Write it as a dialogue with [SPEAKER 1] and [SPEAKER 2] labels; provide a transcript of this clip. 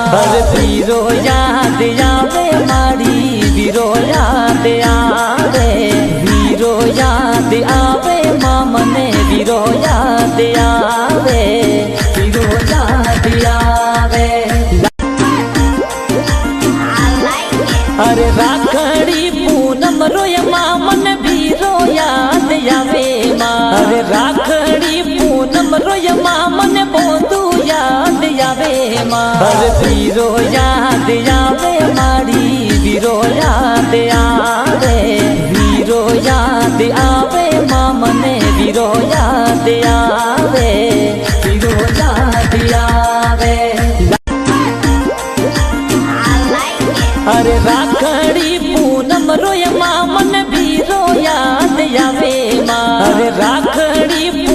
[SPEAKER 1] अरे वीरो याद आवे मारी वीरो याद आवे वीरो याद आवे मामने वीरो याद आवे वीरो याद आवे। अरे राखड़ी पूनम रोय मामन वीरो याद आवे माँ। अरे राखड़ी पूनम रोय मामन बोधू याद आवे माँ। अरे वीरो याद आवे मारी वीरो याद आवे वीरो याद आवे मामने वीरो याद आवे।